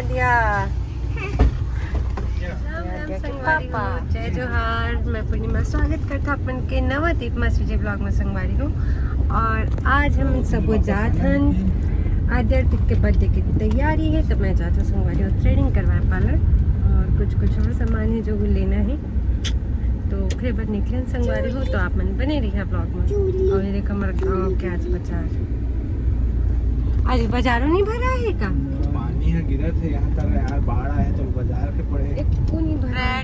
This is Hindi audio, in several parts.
दिया। पापा जय जोहार, मैं पूर्णिमा स्वागत करता अपन के नवदीप मसीजे ब्लॉग में संगवारी हूँ। और आज हम सब जात हन आद्यार्थिक के बर्थडे की तैयारी है, तो मैं जाता संगवारी हूँ थ्रेडिंग करवाए पार्लर और कुछ और सामान है जो लेना है, तो फिर बस निकले संगवारी हूँ। तो आप मन बने रही है ब्लॉग में। और ये देखो हमारा गाँव के आज बाजारों नहीं भरा है का पानी है गिरा थे यहाँ तक यार, बाढ़ आए तो बाजार के पड़े एक नहीं भरा है।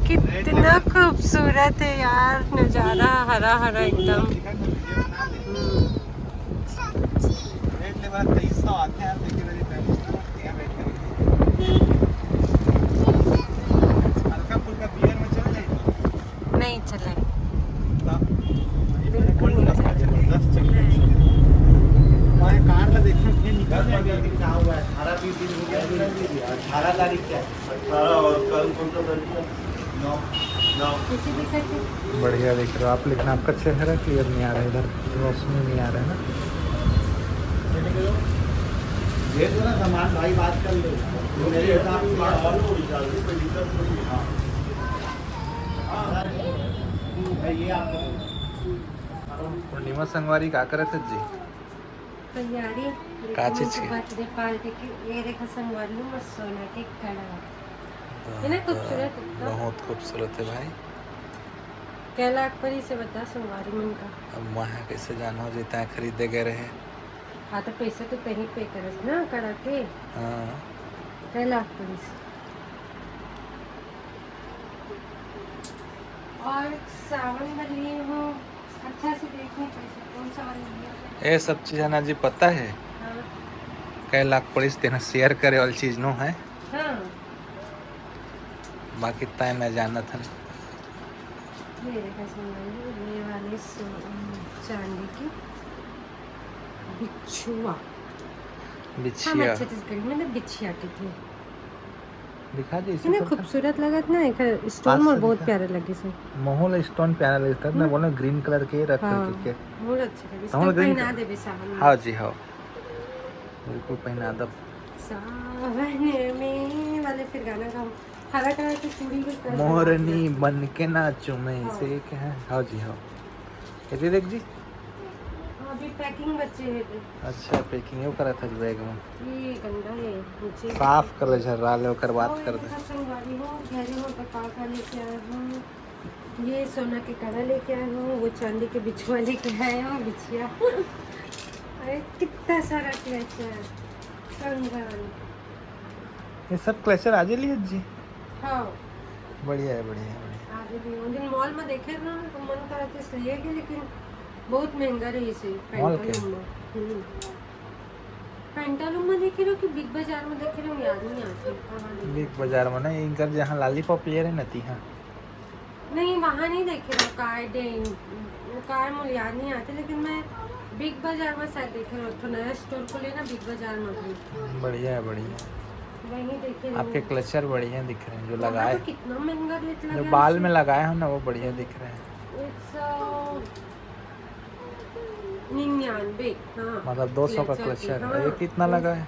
कितना खूबसूरत है यार नज़ारा, हरा हरा एकदम। नहीं चले बिल्कुल नहीं कार ला देखना फिर निकल जाएगा कि क्या हुआ है। 18-20 दिन हो गया। 18 तारीख क्या है? 18 और कल कौन सा तारीख है? 9। बढ़िया देख रहे हो आप, लेकिन आपका चेहरा क्लियर नहीं आ रहा है, इधर रोशनी नहीं आ रहा है ना। ये तो ना सामान भाई बात कर लो, मेरे हिसाब से बात और कोई दिक्कत नहीं है। हाँ ये आपको पूर्णिमा संगवारी का करत है जी तैयारी काची छी बर्थडे पार्टी की। ये देखो संगवारी हूँ सोना के कड़ा है ना, खूबसूरत एकदम। बहुत खूबसूरत है भाई। क्या लाख पर ही से बता संगवारी मन का। अब वहाँ कैसे जानो जीता है खरीदे गए रहे। हाँ तो पैसा तो कहीं पे करस ना कड़ा के। हाँ क्या लाख पर ही से। और सावन में लिए हूँ, अच्छा से देखनी पैसे कौन सा वाला लिया। ये सब चीज़ है ना जी, पता है हाँ कई लाख पड़ीस तेना शेयर करे वाली चीज़ नो है, हाँ बाकी तय न जाना था। ये देखा संगवारी, ये वाली चांदी की बिछुआ। हाँ बिछिया छत्तीसगढ़ी में ना बिछिया की थी। दिखा दी है ना खूबसूरत लगत ना, एक स्टोन मोर बहुत प्यारे लगे से। मोहल स्टोन प्यारा लगता है ना, बोले ग्रीन कलर के रख हाँ के बहुत अच्छे लगे। तो हम इसको ग्रीन पहना देबे सावन में। हाँ जी हाँ बिल्कुल पहना दब। सावन में वाले फिर गाना गाओ, हरा कलर की चूड़ी के कर मोरनी बन के नाचूं मैं हाँ। से क्या है। हाँ जी हाँ ये देख जी। अभी पैकिंग बच्चे है तो अच्छा पैकिंग यो करा था बैग में, ये गंदा है नीचे साफ कर ले झर्रा ले कर बात कर दे। संगवारी हो घेरे हो पका लेके आया हूँ, ये सोना के कड़ा लेके आया हूँ, वो चांदी के बिछुआ लेके आया हूँ बिछिया। अरे कितना सारा क्लेचर कंगन। ये सब क्लेचर आज ही लिए जी। हाँ बढ़िया है बढ़िया है बढ़िया। आगे भी उन दिन मॉल में देखे ना तो मन करा था इसलिए कि, लेकिन बहुत महंगा रही इसे। मॉल के? पेंटालूम में देखे रहो कि बिग बाजार में देखे रहो, याद नहीं आती। बिग बाजार में ना इनकर जहाँ लॉलीपॉप ले रहे नती हाँ नहीं वहाँ नहीं देखे रहो, कार मुझे याद नहीं आते, लेकिन मैं बिग बाजार में शायद देखे रहो। तो नया स्टोर को लेना बिग बाजार में भी बढ़िया है बढ़िया। वहीं देखे रहो। आपके क्लचर बढ़िया दिख रहे हैं जो वहाँ लगाए, तो कितना महंगा रेट लगा जो बाल में लगाए हो ना वो बढ़िया दिख रहे हैं। 99। हाँ मतलब 200 का क्लचर है। ये कितना लगा है?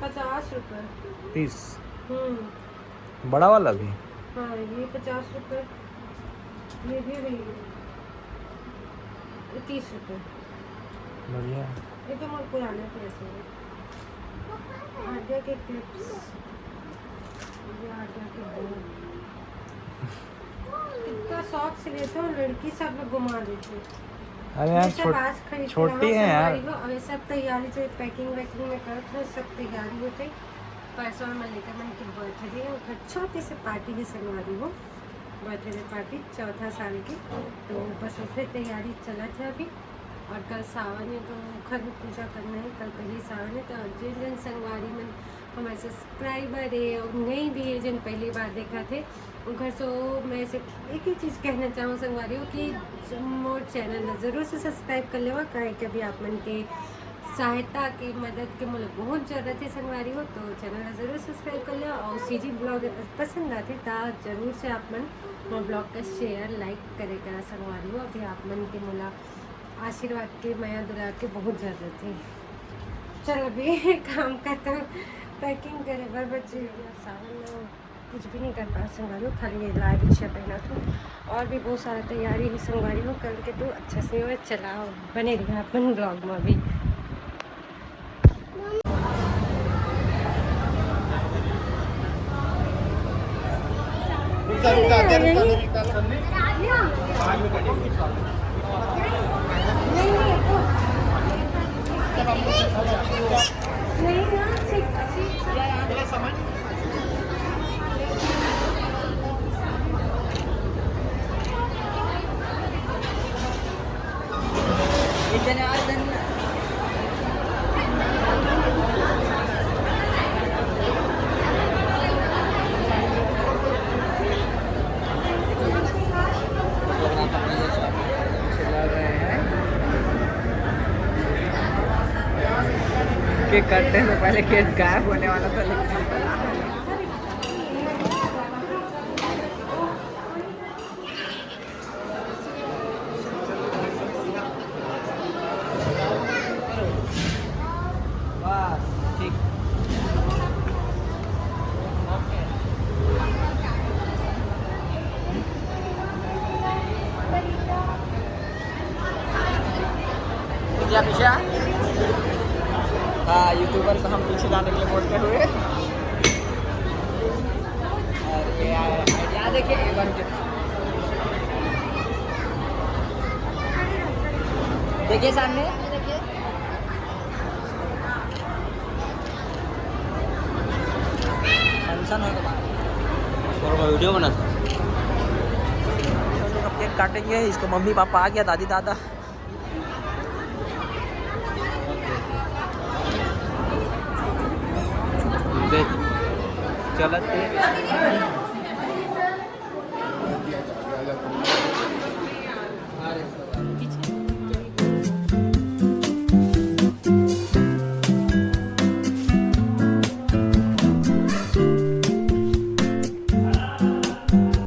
50 रुपये। 30 बड़ा वाला भी? हाँ ये 50 रुपये, ये भी वही 30 रुपये। बढ़िया। ये तो बहुत पुराने पैसे हैं। आद्या के क्लिप्स, ये आद्या के बोल कितना शौक से लेते हो, लड़की सब लोग घुमा देते। अरे यार छोटी है यार। अभी सब तैयारी से पैकिंग वैकिंग में करते हैं, सब तैयारी होते। पैसा में लेकर मैंने की बर्थडे घर छोटी से पार्टी की संगवारी हो, बर्थडे पार्टी 4था साल की, तो बस उसमें तैयारी चला था अभी। और कल सावन है तो घर में पूजा करना है, कल पहले सावन है। तो जिन जन संगवारी में हमारे सब्सक्राइबर है और नहीं भी है, जिन पहली बार देखा थे घर से मैं से एक ही चीज़ कहना चाहूँ संगवारी हो कि मोर चैनल ज़रूर से सब्सक्राइब कर लेवा, कहे कि अभी आप मन के सहायता की मदद के मुझे बहुत ज़रूरत है संगवारी हो, तो चैनल ज़रूर सब्सक्राइब कर लिया। और सीजी ब्लॉग पसंद आते तो ज़रूर से आप मन ब्लॉग का शेयर लाइक करेगा संगवारी हो। अभी आप मन के मुला आशीर्वाद की, माया दुलार की बहुत ज़्यादा थी। चल अभी काम खत्म, पैकिंग करे बार बच्चे सावन में कुछ भी नहीं कर पा संगवारी हूँ, खाली ये लाल बिछिया पहना था। और भी बहुत सारा तैयारी है संगवारी हूँ, कल के तो अच्छा से हो चलाओ बने रहा अपन ब्लॉग में भी। केक काटने से पहले केक गायब होने वाला था, लेकिन बस ठीक। क्या पीछे? हाँ, यूट्यूबर को हम पीछे जाने के लिए बोलते हुए। अरे यार आइडिया देखिए एक बार देखिए सामने देखिए। फंक्शन होगा और वीडियो बना था। केक काटेंगे, इसको मम्मी पापा आ गया, दादी दादा। चलते